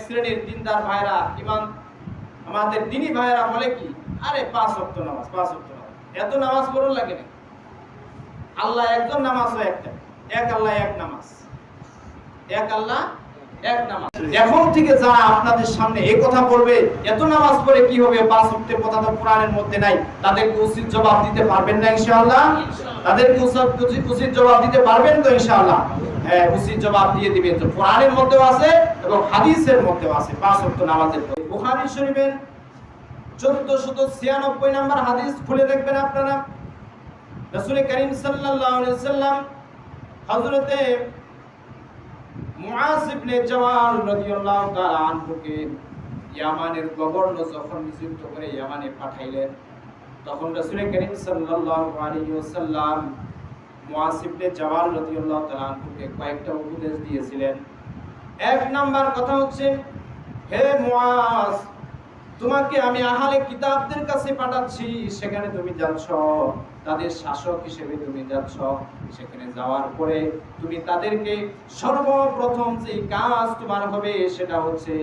শ্রেণীর দিনদার ভাইরা, ইমান আমাদের দিনী ভাইরা বলে কি, আরে 5 ওয়াক্ত নামাজ, 5 ওয়াক্ত নামাজ, এত নামাজ পড়ুন লাগে না। আল্লাহ একজন, নামাজ একটা, এক আল্লাহ এক নামাজ, এক আল্লাহ এক নামাজ। এখন থেকে যারা আপনাদের সামনে এই কথা বলবে এত নামাজ পড়ে কি হবে, 5 ওয়াক্তের কথা তো কোরআনের মধ্যে নাই, তাদেরকে উচিত জবাব দিতে পারবেন না ইনশাআল্লাহ? তাদেরকে উচিত জবাব দিতে পারবেন তো ইনশাআল্লাহ? হ্যাঁ, উচিত জবাব দিয়ে দিবেন। তো কোরআনের মধ্যেও আছে এবং হাদিসের মধ্যেও আছে 5 ওয়াক্ত নামাজের। বুখারী শরীফের 1496 নম্বর হাদিস খুলে দেখবেন আপনারা। রাসূল করিম সাল্লাল্লাহু আলাইহি ওয়াসাল্লাম হযরতে মুআজ ইবনে জাবাল রাদিয়াল্লাহু তাআলা আনহুকে ইয়ামানের গভর্নর যখন নিযুক্ত করে ইয়ামানে পাঠাইলেন, তখন রাসূল করিম সাল্লাল্লাহু আলাইহি ওয়াসাল্লাম মুআজ ইবনে জাবাল রাদিয়াল্লাহু তাআলা আনহুকে কয়েকটা উপদেশ দিয়েছিলেন। এক নাম্বার কথা হচ্ছে, হে মুআজ, তোমাকে আমি আহলে কিতাবদের কাছে পাঠাচ্ছি, সেখানে তুমি যাচ্ছ, তাদের শাসক হিসেবে তুমি যাচ্ছ। সেখানে যাওয়ার পরে তুমি তাদেরকে সর্বপ্রথম যে কাজ তোমার হবে সেটা হচ্ছে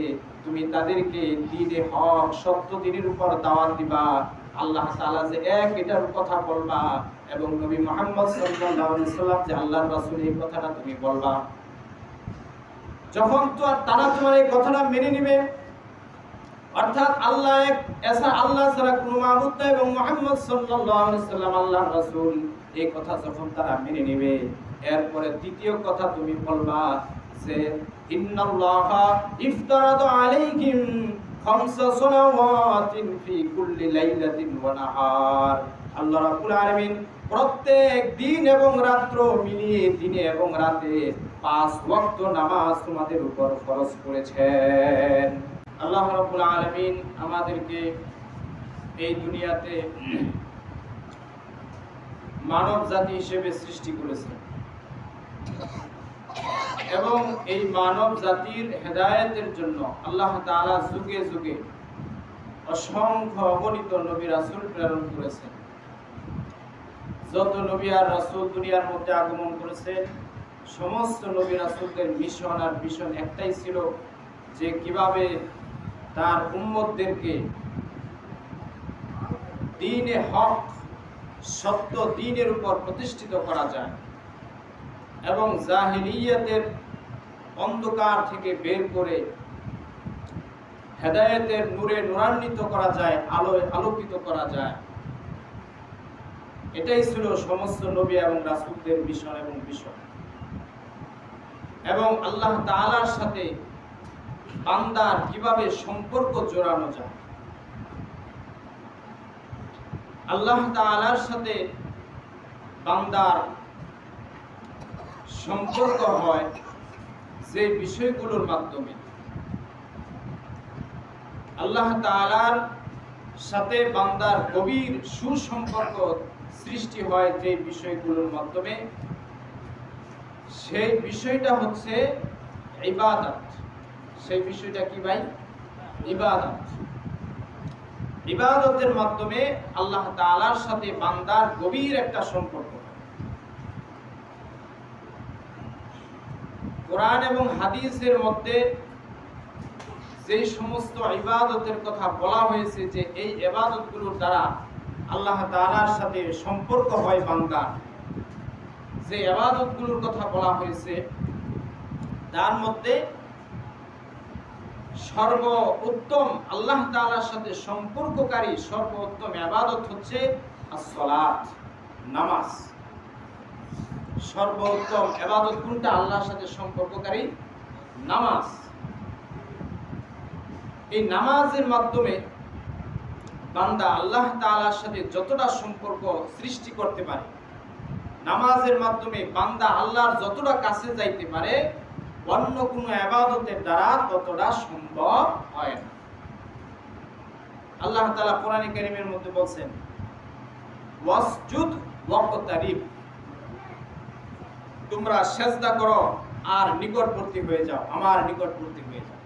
তুমি তাদেরকে দ্বীনে হক, সত্য দ্বীনের উপর দাওয়াত দিবা, আল্লাহ তাআলা যে এক এটার কথা বলবা, এবং নবী মুহাম্মদ সাল্লাল্লাহু আলাইহি ওয়াসাল্লাম যে আল্লাহর রাসূল এই কথাটা তুমি বলবা। যখন তো তারা তোমার এই কথাটা মেনে নেবে, অর্থাৎ আল্লাহ এক, আল্লাহ ছাড়া কোনো মাবুদ নাই এবং মুহাম্মদ সাল্লাল্লাহু আলাইহি ওয়াসাল্লাম আল্লাহর রাসূল, এই কথা যখন তারা মেনে নেবে, এরপরে দ্বিতীয় কথা তুমি বলবা যে ইন্নাল্লাহা ইফতারাদা আলাইহিম খামসা সালাওয়াতিন ফি কুল্লি লাইলাতিন ওয়া নাহার। আল্লাহ রাব্বুল আলামিন প্রত্যেক দিন এবং রাত্র মিলিয়ে, দিনে এবং রাতে 5 ওয়াক্ত নামাজ তোমাদের উপর ফরজ করেছেন। আল্লাহ রাব্বুল আলামিন আমাদেরকে এই দুনিয়াতে মানব জাতি হিসেবে সৃষ্টি করেছেন এবং এই মানব জাতির হেদায়েতের জন্য আল্লাহ তাআলা যুগে যুগে অসংখ্য অগণিত নবী রাসূল প্রেরণ করেছেন। যত নবী আর রাসূল দুনিয়ার মধ্যে আগমন করেছেন, সমস্ত নবী রাসূলদের মিশন আর ভিশন একটাই ছিল যে কিভাবে তার উম্মতদেরকে দ্বীনে হক, সত্য দ্বীনের উপর প্রতিষ্ঠিত করা যায় এবং জাহিলিয়াতের অন্ধকার থেকে বের করে হেদায়েতের নূরে নূরান্বিত করা যায়, আলোয় আলোকিত করা যায়। এটাই ছিল সমস্ত নবী এবং রাসূলদের মিশন এবং ভিশন। এবং আল্লাহ তাআলার সাথে বান্দার কিভাবে সম্পর্ক জোড়ানো যায়, আল্লাহ তাআলার সাথে বান্দার সম্পর্ক হয় যে বিষয়গুলোর মাধ্যমে, আল্লাহ তাআলার সাথে বান্দার গভীর সুসম্পর্ক সৃষ্টি হয় যে বিষয়গুলোর মাধ্যমে, সেই বিষয়টা হচ্ছে ইবাদত। সেই বিষয়টা কি ভাই? ইবাদত। ইবাদতের মাধ্যমে আল্লাহ তাআলার সাথে বান্দার গভীর একটা সম্পর্ক। কোরআন এবং হাদিসের মধ্যে যে সমস্ত ইবাদতের কথা বলা হয়েছে যে এই ইবাদতগুলোর দ্বারা আল্লাহ তাআলার সাথে সম্পর্ক হয় বান্দা, যে ইবাদতগুলোর কথা বলা হয়েছে তার মধ্যে সর্বোত্তম আল্লাহ তাআলার সাথে সম্পর্ককারী সর্বোত্তম ইবাদত হচ্ছে as-সালাত, নামাজ। সর্বোত্তম ইবাদত কোনটা? আল্লাহর সাথে সম্পর্ককারী নামাজ। এই নামাজের মাধ্যমে বান্দা আল্লাহ তাআলার সাথে যতটা সম্পর্ক সৃষ্টি করতে পারে, নামাজের মাধ্যমে বান্দা আল্লাহর যতটা কাছে যাইতে পারে, অন্য কোনো ইবাদতের দ্বারা ততটা সম্ভব হয় না। আল্লাহ তাআলা কোরআনে কারীমের মধ্যে বলেন, ওয়াসজুদ ওয়াকতারিব, তোমরা সিজদা করো আর নিকটবর্তী হয়ে যাও, আমার নিকটবর্তী হয়ে যাও।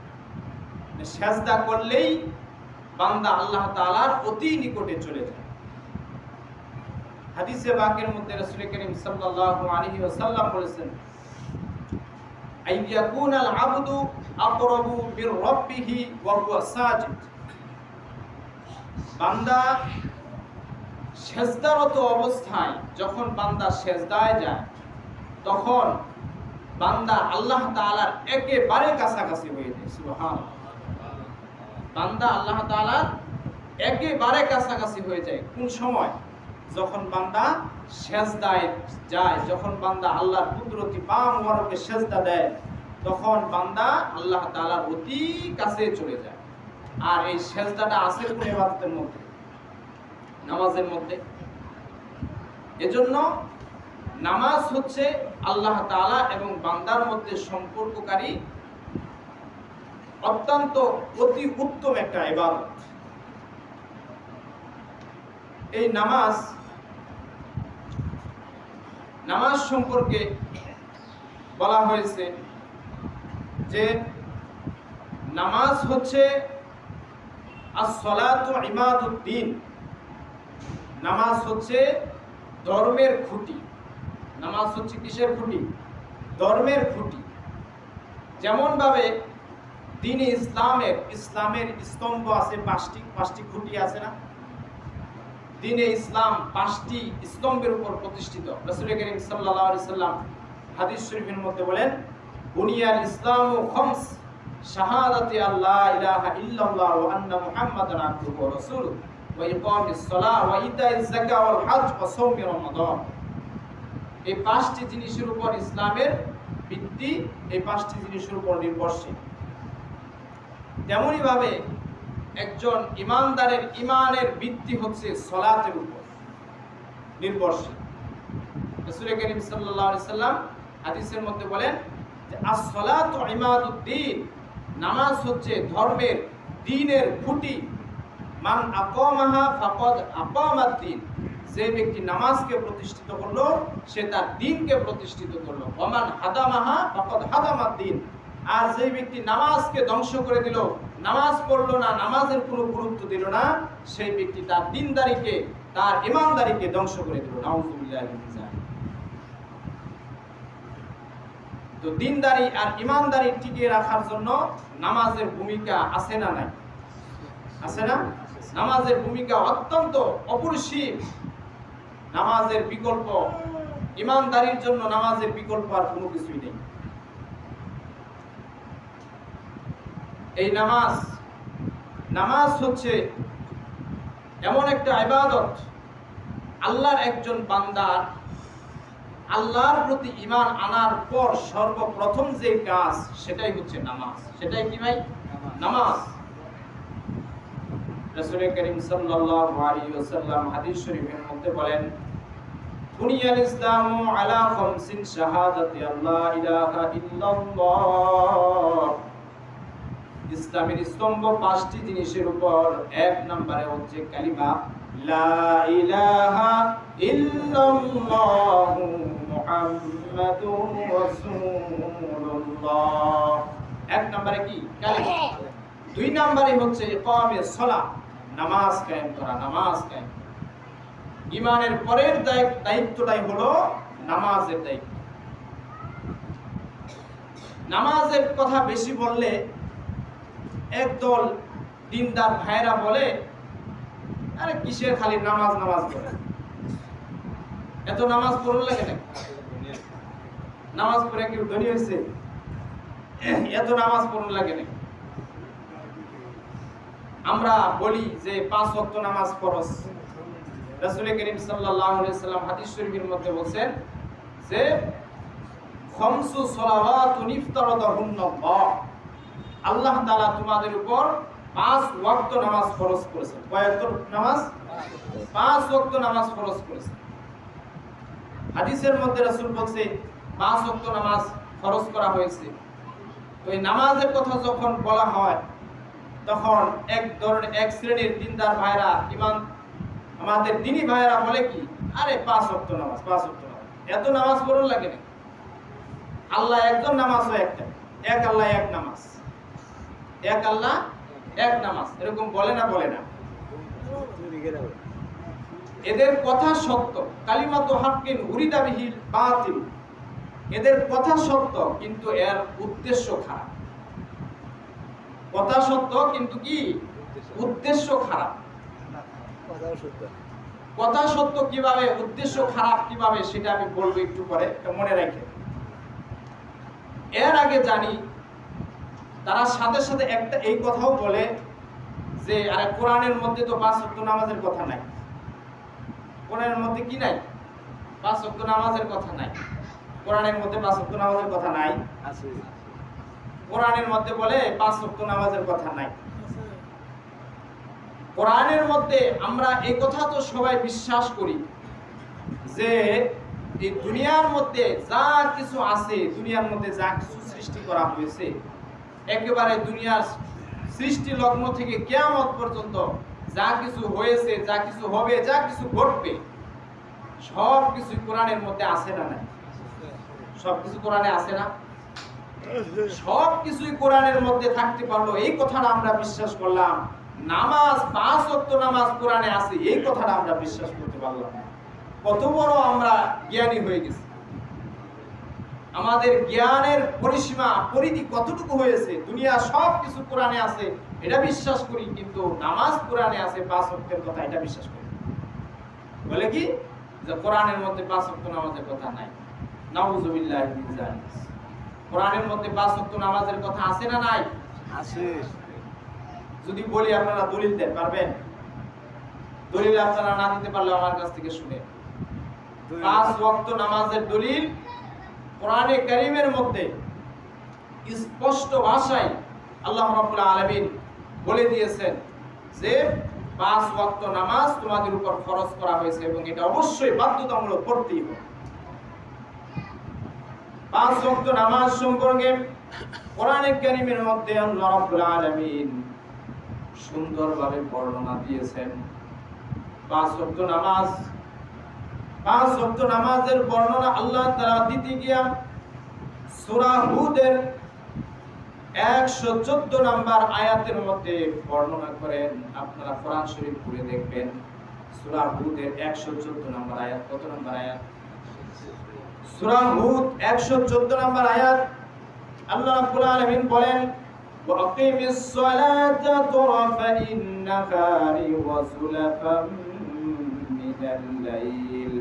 সিজদা করলেই বান্দা আল্লাহ তাআলার অতি নিকটে চলে যায়। হাদিসে পাকের মধ্যে রাসূল করিম সাল্লাল্লাহু আলাইহি ওয়াসাল্লাম বলেছেন, আইয়াকুনাল আবদু আকরাবু মির রাব্বিহি ওয়া হুয়া সাজিদ। বান্দা সেজদারত অবস্থায় যখন বান্দা সেজদায় যায় তখন বান্দা আল্লাহ তাআলার একেবারে কাছাকাছি হয়ে যায়। সুবহানাল্লাহ। বান্দা আল্লাহ তাআলার একেবারে কাছাকাছি হয়ে যায়। কোন সময়? যখন বান্দা সেজদায় যায়, যখন বান্দা আল্লাহর কুদরতি পা মোবারকে সেজদা দেয়, তখন বান্দা আল্লাহ তাআলার অতি কাছে চলে যায়। আর এই সেজদাটা আছে কোন ইবাদতের মধ্যে? নামাজের মধ্যে। এজন্য নামাজ হচ্ছে আল্লাহ তাআলা এবং বান্দার মধ্যে সম্পর্ককারী অত্যন্ত অতি উত্তম একটা ইবাদত। এই নামাজ সম্পর্কে বলা হয়েছে যে নামাজ হচ্ছে as-salatu ইমাদুদ্দিন। নামাজ হচ্ছে ধর্মের খুঁটি। নামাজ হচ্ছে কিসের খুঁটি? ধর্মের খুঁটি। যেমন ভাবে দ্বীনে ইসলামের স্তম্ভ আছে, পাঁচটি খুঁটি আছে না? দ্বীনে ইসলাম 5টি স্তম্ভের উপর প্রতিষ্ঠিত। রাসূল করিম সাল্লাল্লাহু আলাইহি সাল্লাম হাদিস শরীফের মধ্যে বলেন, বুনিয়াল ইসলামু খামস শাহাদাতি আল্লা ইলাহা ইল্লাল্লাহ ওয়া আন্না মুহাম্মাদান আবদুহু ওয়া রাসূলুহু ওয়া ইকামিস সালাহ ওয়া ইতাইজ যাকাত ওয়াল হজ ওয়া সাওমি রমাদান। এই 5টি জিনিসের উপর ইসলামের ভিত্তি, এই 5টি জিনিসের উপর নির্ভরশীল। তেমনি ভাবে একজন ইমানদারের ইমানের ভিত্তি হচ্ছে সালাতের উপর নির্ভরশীল। রাসূল করিম সাল্লাল্লাহু আলাইহি সাল্লাম হাদিসের মধ্যে বলেন যে as-salatu ইমাদুদ্দিন, নামাজ হচ্ছে ধর্মের দ্বীনের খুঁটি। মান আকামাহা ফাকাদ আকামাদ-দ্বীন, যে ব্যক্তি নামাজকে প্রতিষ্ঠিত করলো সে তার দ্বীনকে প্রতিষ্ঠিত করলো। ওয়া মান হাদামাহা ফাকাদ হাদামাদ-দ্বীন, আর যে ব্যক্তি নামাজকে ধ্বংস করে দিল, নামাজ পড়লো না, নামাজের কোনো গুরুত্ব দিল না, সেই ব্যক্তি তার দ্বীনদারিকে, তার ঈমানদারিকে ধ্বংস করে দিল। নাউযুবিল্লাহি মিন যালিক। তো দ্বীনদারি আর ঈমানদারি টিকিয়ে রাখার জন্য নামাজের ভূমিকা আছে না নাই? আছে না? নামাজের ভূমিকা অত্যন্ত অপরিসীম। নামাজের বিকল্প, ঈমানদারির জন্য নামাজের বিকল্প আর কোনো কিছুই নেই। এই নামাজ হচ্ছে এমন একটা ইবাদত, আল্লাহর একজন বান্দার আল্লাহর প্রতি ঈমান আনার পর সর্বপ্রথম যে কাজ সেটাই হচ্ছে নামাজ। সেটাই কি ভাই? নামাজ। রাসূল করিম সাল্লাল্লাহু আলাইহি ওয়াসাল্লাম হাদিস শরীফের মধ্যে বলেন, বুনিয়াল ইসলামু আলা খামসিন শাহাদাতি আল্লা ইলাহা ইল্লাল্লাহ। ইসলামের স্তম্ভ 5টি জিনিসের উপর। 1 নম্বরে হচ্ছে কালিমা লা ইলাহা ইল্লাল্লাহু মুহাম্মাদুর রাসূলুল্লাহ। 1 নম্বরে কি? কালিমা। 2 নম্বরে হচ্ছে ইকামেস সালাত, নামাজ কায়েম করা। নামাজ কায়েম, ঈমানের পরের দায়িত্বটাই হলো নামাজের দায়িত্ব। নামাজের কথা বেশি বললে একদল দিনদার ভাইরা বলে, আরে কিসের খালি নামাজ করে, এত নামাজ পড়ন লাগে না? নামাজ পড়ে কি ধনী হয়েছে? এত নামাজ পড়ন লাগে না? আমরা বলি যে 5 ওয়াক্ত নামাজ ফরজ। রাসূল করিম সাল্লাল্লাহু আলাইহি সাল্লাম হাদিস শরীফের মধ্যে বলেন যে খামসু সালাওয়াতুন ইফতারাদাহুন্নাল্লাহ, আল্লাহ তাআলা তোমাদের উপর 5 ওয়াক্ত নামাজ ফরজ করেছেন। কয় ওয়াক্ত নামাজ? 5 ওয়াক্ত নামাজ ফরজ করেছেন। হাদিসের মধ্যে রাসূল বলছে 5 ওয়াক্ত নামাজ ফরজ করা হয়েছে। তো এই নামাজের কথা যখন বলা হয় তখন এক শ্রেণীর দিনদার ভাইরা, ঈমান আমাদের দ্বীনি ভাইরা বলে কি, আরে 5 ওয়াক্ত নামাজ, 5 ওয়াক্ত নামাজ, এত নামাজ পড়ন লাগে না? আল্লাহ একজন, নামাজ একটা, এক আল্লাহ এক নামাজ, এক আল্লাহ এক নামাজ, এরকম বলে না? বলে না। এদের কথা সত্য, কালিমাতু হাক্কিন উরিদা বিহিল বাতিল, এদের কথা সত্য কিন্তু এর উদ্দেশ্য খারাপ। কথা সত্য কিন্তু কি উদ্দেশ্য খারাপ। কথা সত্য কিভাবে, উদ্দেশ্য খারাপ কিভাবে, সেটা আমি বলবো একটু পরে, মনে রাখে। এর আগে জানি তারা সাথে সাথে একটা এই কথাও বলে যে আরে কোরআনের মধ্যে তো 5 ওয়াক্ত নামাজের কথা নাই। কোরআনের মধ্যে কি নাই? 5 ওয়াক্ত নামাজের কথা নাই। কোরআনের মধ্যে 5 ওয়াক্ত নামাজের কথা নাই আছে। কোরআনের মধ্যে বলে 5 ওয়াক্ত নামাজের কথা নাই। কোরআনের মধ্যে আমরা এই কথা তো সবাই বিশ্বাস করি যে এই দুনিয়ার মধ্যে যা কিছু আছে, দুনিয়ার মধ্যে যা কিছু সৃষ্টি করা হয়েছে, একেবারে দুনিয়ার সৃষ্টি লগ্ন থেকে কিয়ামত পর্যন্ত যা কিছু হয়েছে, যা কিছু হবে, যা কিছু ঘটবে, সব কিছু কোরআনের মধ্যে আছে না নাই? সব কিছু কোরআনে আছে না? সব কিছুই কোরআনের মধ্যে থাকতে পারলো, এই কথাটা আমরা বিশ্বাস করলাম। নামাজ 5 ওয়াক্ত নামাজ কোরআনে আছে, এই কথাটা আমরা বিশ্বাস করতে পারলাম না। কত বড় আমরা জ্ঞানী হয়ে গেছি! আমাদের জ্ঞানের পরিসীমা পরিধি কতটুকু হয়েছে! দুনিয়া সব কিছু কোরআনে আছে এটা বিশ্বাস করি, কিন্তু নামাজ কোরআনে আছে 5 ওয়াক্তের কথা এটা বিশ্বাস করি। বলে কি যে কোরআনের মধ্যে 5 ওয়াক্ত নামাজের কথা নাই। নাউযুবিল্লাহি মিন যালিক। কোরআনের মধ্যে 5 ওয়াক্ত নামাজের কথা আছে না নাই? আছে। যদি বলি আপনারা দলিল দেন, পারবেন? দলিল আপনারা না দিতে পারলে আমার কাছ থেকে শুনে। 5 ওয়াক্ত নামাজের দলিল কোরআনে কারীমের মধ্যে স্পষ্ট ভাষায় আল্লাহ রাব্বুল আলামিন বলে দিয়েছেন যে 5 ওয়াক্ত নামাজ তোমাদের উপর ফরজ করা হয়েছে এবং এটা অবশ্যই বাধ্যতামূলক করতেই হবে। 5 ওয়াক্ত নামাজ সম্পর্কে কোরআনে কারীমের মধ্যে আল্লাহ রাব্বুল আলামিন সুন্দরভাবে বর্ণনা দিয়েছেন। 5 ওয়াক্ত নামাজের বর্ণনা আল্লাহ তাআলা দিতে গিয়া সূরা হুদের 114 নম্বর আয়াতের মধ্যে বর্ণনা করেন। আপনারা কোরআন শরীফ পড়ে দেখবেন, সূরা হুদের 114 নম্বর আয়াত। কত নম্বর আয়াত? সূরা হুদ 114 নম্বর আয়াত। আল্লাহ রাব্বুল আলামিন বলেন, وَأَقِمِ الصَّلَاةَ طَرَفَيِ النَّهَارِ وَزُلَفًا مِنَ اللَّيْلِ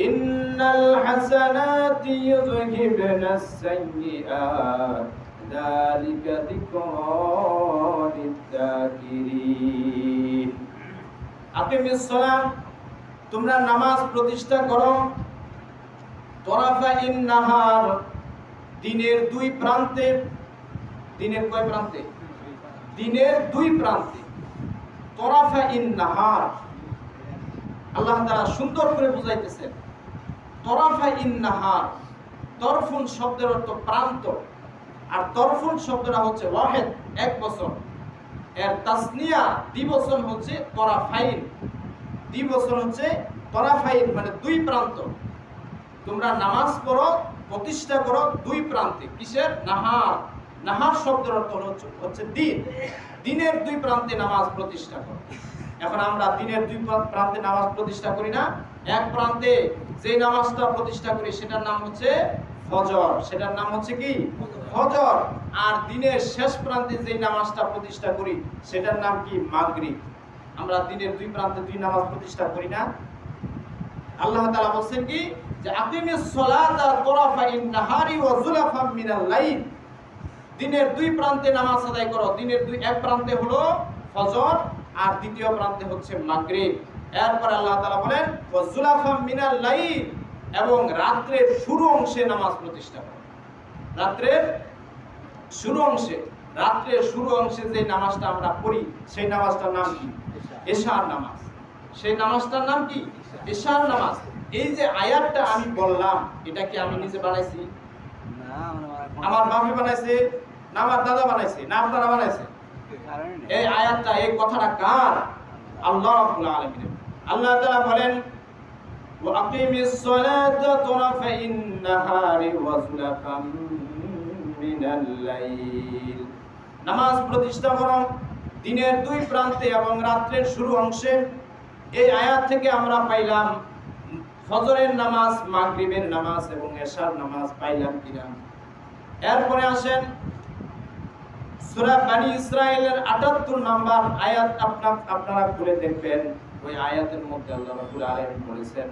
إِنَّ الْحَسَنَاتِ يُذْهِبْنَ السَّيِّئَاتِ ذَلِكَ ذِكْرَىٰ لِلذَّاكِرِينَ। আকিমিস সালাত, তোমরা নামাজ প্রতিষ্ঠা করো। তরাফাইন নাহার, দিনের দুই প্রান্তে। দিনের কয় প্রান্তে? দিনের দুই প্রান্তে। তরাফাইন নাহার, আল্লাহ তাআলা সুন্দর করে বুঝাইতেছেন। তরাফাইন নাহার, তরফুন শব্দের অর্থ প্রান্ত, আর তরফুন শব্দটা হচ্ছে ওয়াহিদ, এক বচন। এর তাসনিয়া দ্বিবচন হচ্ছে তরাফাইন। দ্বিবচন হচ্ছে তরাফাইন, মানে দুই প্রান্ত। তোমরা নামাজ পড়ো, প্রতিষ্ঠা করো দুই প্রান্তে। কিসের? নাহার। নাহার শব্দের অর্থ হচ্ছে দিন। দিনের দুই প্রান্তে নামাজ প্রতিষ্ঠা করো। এখন আমরা দিনের দুই প্রান্তে নামাজ প্রতিষ্ঠা করি না। এক প্রান্তে যে নামাজটা প্রতিষ্ঠা করি সেটার নাম হচ্ছে ফজর। সেটার নাম হচ্ছে কি? ফজর। আর দিনের শেষ প্রান্তে যে নামাজটা প্রতিষ্ঠা করি সেটার নাম কি? মাগরিব। আমরা দিনের দুই প্রান্তে দুই নামাজ প্রতিষ্ঠা করি না। আল্লাহ তাআলা বলেন কি যে আকিমিস সালাতা তরাফাইন নাহারি ওয়া যুলাফাম মিনাল লাইল। দিনের দুই প্রান্তে নামাজ আদায় করো। দিনের এক প্রান্তে হলো ফজর আর দ্বিতীয় প্রান্তে হচ্ছে মাগরিব। এরপর আল্লাহ তাআলা বলেন ওয়া যুলাফাম মিনাল লাইল, এবং রাতের শুরু অংশে নামাজ প্রতিষ্ঠা করো। রাতের শুরু অংশে, রাতের শুরু অংশে যে নামাজটা আমরা পড়ি সেই নামাজটার নাম কি? এশার নামাজ। সেই নামাজটার নাম কি? এশার নামাজ। এই যে আয়াতটা আমি বললাম, এটা কি আমি নিজে বানাইছি? না, আমার বাবা বানাইছে, না আমার দাদা বানাইছে, না আপনারা বানাইছে? এই আয়াতটা, এই কথাটা কার? আল্লাহ রাব্বুল আলামিন। আল্লাহ তাআলা বলেন ওয়া আকিমিস সালাতা তরাফাইন নাহারি ওয়া যুলাফাম মিনাল লাইল। নামাজ প্রতিষ্ঠা করো দিনের দুই প্রান্তে এবং রাতের শুরু অংশে। এই আয়াত থেকে আমরা পাইলাম ফজরের নামাজ, মাগরিবের নামাজ এবং এশার নামাজ পাইলাম কিনা। এরপরে আসেন সূরা বনী ইসরাঈলের ৭৮ নম্বর আয়াত আপনারা খুলে দেখবেন। ওই আয়াতের মধ্যে আল্লাহ রাব্বুল আলামিন বলেছেন,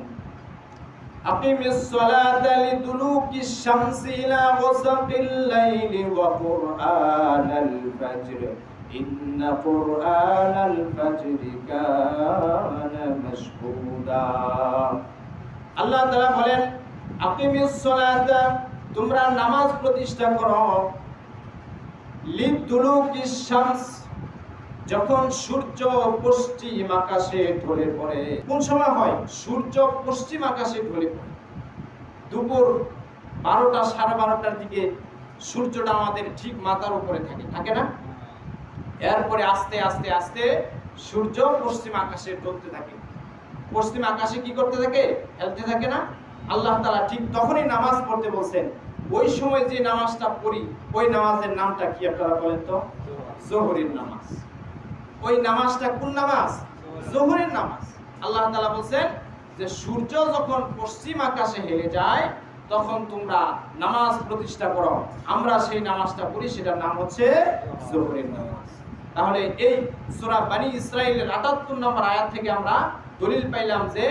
আকিমিস সালাতা লিদুলুকিশ শামসি ইলা গাসাকিল লাইলি ওয়া কুরআনাল ফাজর ইন্না কুরআনাল ফাজরি কানা মাশহুদা। আল্লাহ তাআলা বলেন, আকিমিস সালাতা, তোমরা নামাজ প্রতিষ্ঠা করো, লিদুলুকিশ শামস, যখন সূর্য পশ্চিম আকাশে ঢলে পড়ে। কোন সময় হয়? সূর্য পশ্চিম আকাশে ঢলে পড়ে। দুপুর 12টা 12:30টার দিকে সূর্যটা আমাদের ঠিক মাথার উপরে থাকে না? এরপরে আস্তে আস্তে আস্তে সূর্য পশ্চিম আকাশে ঢলতে থাকে। পশ্চিম আকাশে কি করতে থাকে? হেলতে থাকে না? আল্লাহ তাআলা ঠিক তখনই নামাজ পড়তে বলছেন। ওই সময় যে নামাজটা পড়ি, ওই নামাজের নামটা কি আপনারা বলেন তো? যোহরের নামাজ। ওই নামাজটা কোন নামাজ? যোহরের নামাজ। আল্লাহ তাআলা বলেন যে সূর্য যখন পশ্চিম আকাশে হেলে যায় তখন তোমরা নামাজ প্রতিষ্ঠা করো। আমরা সেই নামাজটা পড়ি, সেটার নাম হচ্ছে যোহরের নামাজ। তাহলে এই সূরা বনী ইসরাঈলের ৭৮ নম্বর আয়াত থেকে আমরা দলিল পাইলাম যে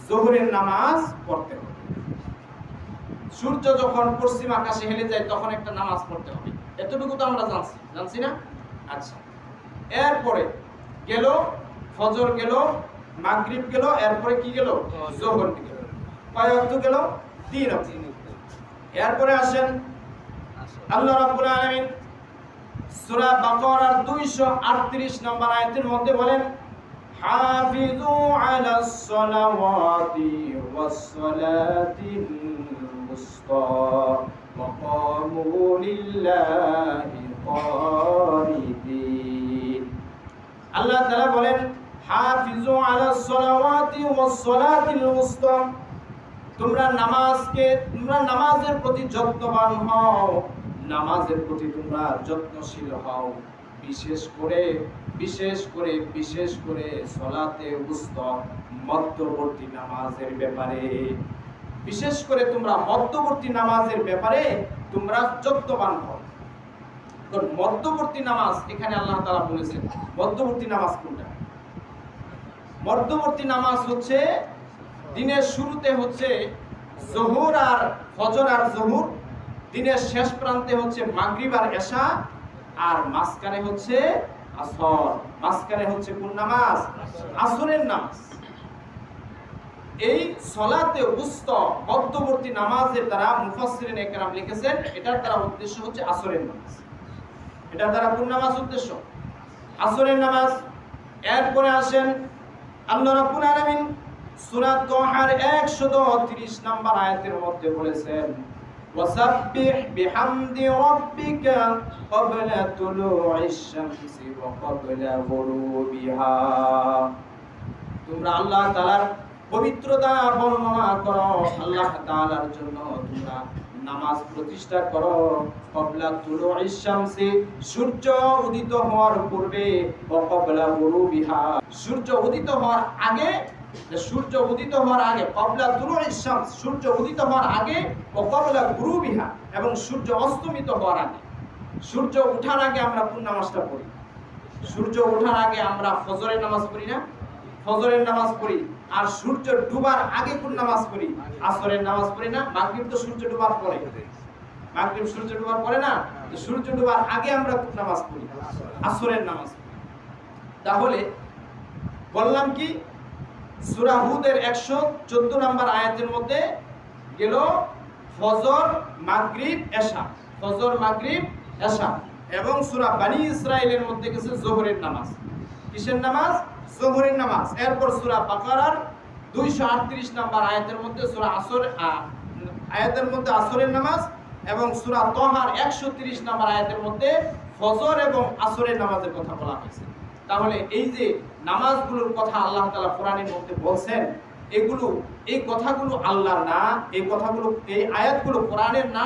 যোহরের নামাজ পড়তে হবে। সূর্য যখন পশ্চিম আকাশে হেলে যায় তখন একটা নামাজ পড়তে হবে। এতটুকু তো আমরা জানছি না? আচ্ছা, এরপরে গেল ফজর, গেল মাগরিব, গেল এরপরে কি গেল? যোহর গেল। কয় ওয়াক্ত গেল? 3 ওয়াক্ত। এরপরে আসেন আল্লাহ রাব্বুল আলামিন সূরা বাকারার 238 নম্বর আয়াতের মধ্যে বলেন, হাফিজু আলাস সালাওয়াতি ওয়াস সালাতিল মুস্তা ওয়া কামু লিল্লাহি কানিতিন। আল্লাহ তাআলা বলেন, হাফিজু আলাস সালাওয়াতি ওয়াস সালাতিল মুস্তা, তোমরা নামাজের প্রতি যত্নবান হও, নামাজের প্রতি তোমরা যত্নশীল হও। বিশেষ করে সালাতে উস্তা, মধ্যবর্তী নামাজের ব্যাপারে, বিশেষ করে তোমরা মধ্যবর্তী নামাজের ব্যাপারে তোমরা যত্নবান হও। তো মধ্যবর্তী নামাজ এখানে আল্লাহ তাআলা বলেছেন, মধ্যবর্তী নামাজ কোনটা? মধ্যবর্তী নামাজ হচ্ছে দিনের শুরুতে হচ্ছে যোহর আর ফজর আর যোহর, দিনের শেষ প্রান্তে হচ্ছে মাগরিব আর এশা, আর মাঝখানে হচ্ছে আসর। মাঝখানে হচ্ছে কোন নামাজ? আসরের নামাজ। এই সালাতে উস্তা মধ্যবর্তী নামাজের দ্বারা মুফাসসিরিন একরাম লিখেছেন, এটার দ্বারা উদ্দেশ্য হচ্ছে আসরের নামাজ। এটার দ্বারা কোন নামাজ উদ্দেশ্য? আসরের নামাজ। এরপরে আসেন আল্লাহ রাব্বুল আলামিন সূরা তাহার 130 নম্বর আয়াতের মধ্যে বলেছেন, ওয়াসাব্বিহ বিহামদি রাব্বিকা ক্বাবলা তুলুইশ শামসি ওয়া ক্বাবলা গুরুবিহা। তোমরা আল্লাহ তাআলার পবিত্রতা বর্ণনা করো, আল্লাহ তাআলার জন্য তোমরা নামাজ প্রতিষ্ঠা করো। ক্বাবলা তুলুইশ শামসি, সূর্য উদিত হওয়ার পূর্বে, ওয়া ক্বাবলা গুরুবিহা, সূর্য উদিত হওয়ার আগে, ক্বাবলা তুলুইশ শামস, সূর্য উদিত হওয়ার আগে, ও ক্বাবলা গুরুবিহা, এবং সূর্য অস্তমিত হওয়ার আগে। সূর্য ওঠার আগে আমরা কোন নামাজটা পড়ি? সূর্য ওঠার আগে আমরা ফজরের নামাজ পড়ি না? ফজরের নামাজ পড়ি। আর সূর্য ডুবার আগে কোন নামাজ পড়ি? আসরের নামাজ পড়ি না? মাগরিব তো সূর্য ডুবার পরে, মাগরিব সূর্য ডুবার পরে না? তো সূর্য ডুবার আগে আমরা কোন নামাজ পড়ি? আসরের নামাজ। তাহলে বললাম কি, সূরা হুদের 114 নম্বর আয়াতের মধ্যে গেল ফজর, মাগরিব, এশা, ফজর, মাগরিব, এশা, এবং সূরা বনী ইসরাঈলের মধ্যে গেছে যোহরের নামাজ। কিসের নামাজ? যোহরের নামাজ। এরপর সূরা বাকারার 238 নম্বর আয়াতের মধ্যে আসরের নামাজ, এবং সূরা তাহার 130 নম্বর আয়াতের মধ্যে ফজর এবং আসরের নামাজের কথা বলা হয়েছে। তাহলে এই যে নামাজগুলোর কথা আল্লাহ তাআলা কোরআনের মধ্যে বলছেন, এই কথাগুলো আল্লাহর না, এই আয়াতগুলো কোরআনের না।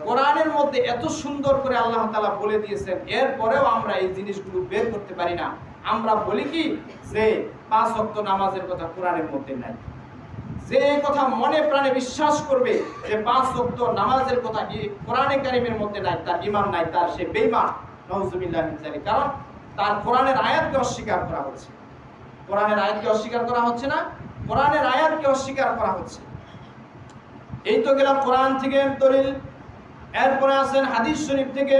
কোরআনের মধ্যে এত সুন্দর করে আল্লাহ তাআলা বলে দিয়েছেন, এরপরেও আমরা এই জিনিসগুলো বের করতে পারি না। আমরা বলি কি যে 5 ওয়াক্ত নামাজের কথা কোরআনের মধ্যে নাই, যে এই কথা মনে প্রাণে বিশ্বাস করবে যে 5 ওয়াক্ত নামাজের কথা কি কোরআনে কারীমের মধ্যে নাই, তার ঈমান নাই, তার সে বেঈমান, নাউজুবিল্লাহি মিন যালিক। কারণ তার কোরআনের আয়াতকে অস্বীকার করা হচ্ছে। কোরআনের আয়াতকে অস্বীকার করা হচ্ছে না, কোরআনের আয়াতকে অস্বীকার করা হচ্ছে। এই তো গেল কোরআন থেকে দলিল। এরপরে আছেন হাদিস শরীফ থেকে।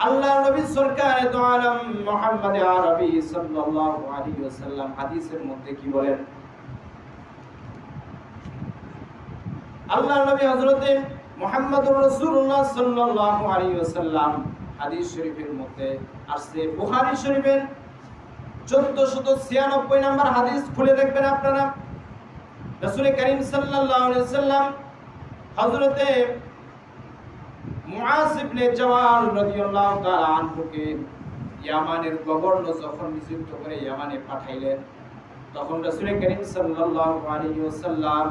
আল্লাহর নবী সরকারে দু আলম মুহাম্মদ আরবি সাল্লাল্লাহু আলাইহি ওয়াসাল্লাম হাদিসের মধ্যে কি বলেন? আল্লাহর নবী হযরতে মুহাম্মদুর রাসূলুল্লাহ সাল্লাল্লাহু আলাইহি ওয়াসাল্লাম হাদিস শরীফের মধ্যে আসছে, বুখারী শরীফের 1496 নম্বর হাদিস খুলে দেখবেন আপনারা। রাসূল করিম সাল্লাল্লাহু আলাইহি ওয়াসাল্লাম হযরতে মুআজ ইবনে জাবাল রাদিয়াল্লাহু তাআলা আনহুকে ইয়ামানের গভর্নর যখন নিযুক্ত করে ইয়ামানে পাঠাইলেন, তখন রাসূল করিম সাল্লাল্লাহু আলাইহি ওয়াসাল্লাম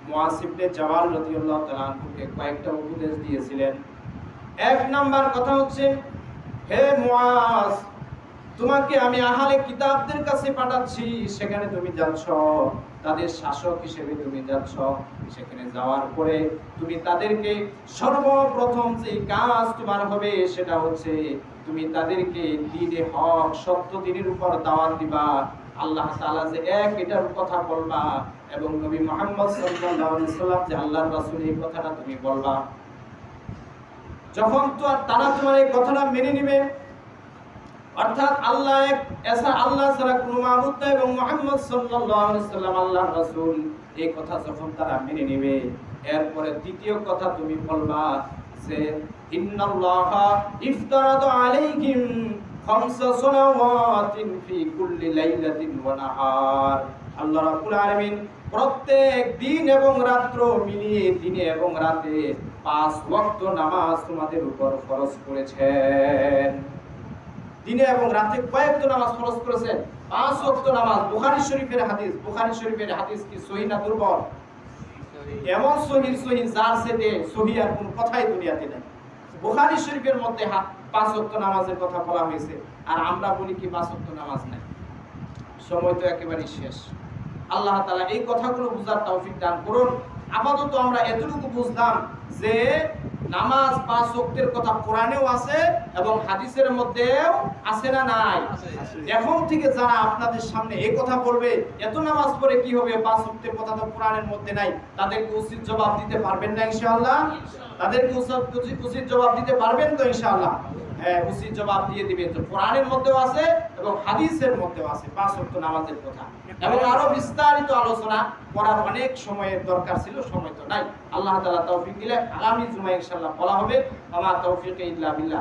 মুআজ ইবনে জাবাল রাদিয়াল্লাহু তাআলা আনহুকে কয়েকটা উপদেশ দিয়েছিলেন। এক নাম্বার কথা হচ্ছে, হে মুআজ, তোমাকে আমি আহলে কিতাবদের কাছে পাঠাচ্ছি, সেখানে তুমি যাচ্ছ, তাদের শাসক হিসেবে তুমি যাচ্ছ। সেখানে যাওয়ার পরে তুমি তাদেরকে সর্বপ্রথম যে কাজ তোমার হবে সেটা হচ্ছে তুমি তাদেরকে দ্বীনে হক, সত্য দ্বীনের উপর দাওয়াত দিবা। আল্লাহ তাআলা যে এক, এটার কথা বলবা, এবং নবী মুহাম্মদ সাল্লাল্লাহু আলাইহি ওয়াসাল্লাম যে আল্লাহর রাসূল, এই কথাটা তুমি বলবা। যখন তো তারা তোমার এই কথাটা মেনে নেবে, অর্থাৎ আল্লাহ এক, আল্লাহ ছাড়া কোনো মাবুদ নাই এবং মুহাম্মদ সাল্লাল্লাহু আলাইহি ওয়াসাল্লাম আল্লাহর রাসূল, এই কথা যখন তারা মেনে নেবে, এরপরে দ্বিতীয় কথা তুমি বলবা যে ইন্নাল্লাহা ইফতারাদা আলাইহিম খামসা সালাওয়াতিন ফি কুল্লি লাইলাতিন ওয়া নাহার। আল্লাহ রাব্বুল আলামিন প্রত্যেক দিন এবং রাত্র মিলিয়ে, দিনে এবং রাতে 5 ওয়াক্ত নামাজ তোমাদের উপর ফরজ করেছেন। দিনে এবং রাতে কয়েকটা নামাজ ফরজ করেছেন? 5 ওয়াক্ত নামাজ। বুখারী শরীফের হাদিস। বুখারী শরীফের হাদিস কি সহিহ না দুর্বল? এমন সহিহ যার সাথে সহিহ আর কোনো কথাই দুনিয়াতে নাই। বুখারী শরীফের মধ্যে 5 ওয়াক্ত নামাজের কথা বলা হয়েছে, আর আমরা বলি কি 5 ওয়াক্ত নামাজ নাই। সময় তো একেবারে শেষ। আল্লাহ তাআলা এই কথাগুলো বুঝার তৌফিক দান করুন। আপাতত আমরা এতটুকু বুঝলাম যে নামাজ 5 ওয়াক্তের কথা কোরআনেও আছে এবং হাদিসের মধ্যেও আছে না নাই? এখন থেকে যারা আপনাদের সামনে এই কথা বলবে এত নামাজ পড়ে কি হবে, 5 ওয়াক্তের কথা তো কোরআনের মধ্যে নাই, তাদেরকে উচিত জবাব দিতে পারবেন না ইনশাআল্লাহ? তাদেরকে উচিত জবাব দিতে পারবেন তো ইনশাআল্লাহ? হ্যাঁ, উচিত জবাব দিয়ে দিবেন। তো কোরআনের মধ্যেও আছে এবং হাদিসের মধ্যেও আছে 5 ওয়াক্ত নামাজের কথা, এবং আরো বিস্তারিত আলোচনা করার অনেক সময়ের দরকার ছিল, সময় তো নাই। আল্লাহ তাআলা তৌফিক দিলে আগামী জুমায় ইনশাআল্লাহ বলা হবে। আমা তৌফিক ইল্লা বিল্লাহ।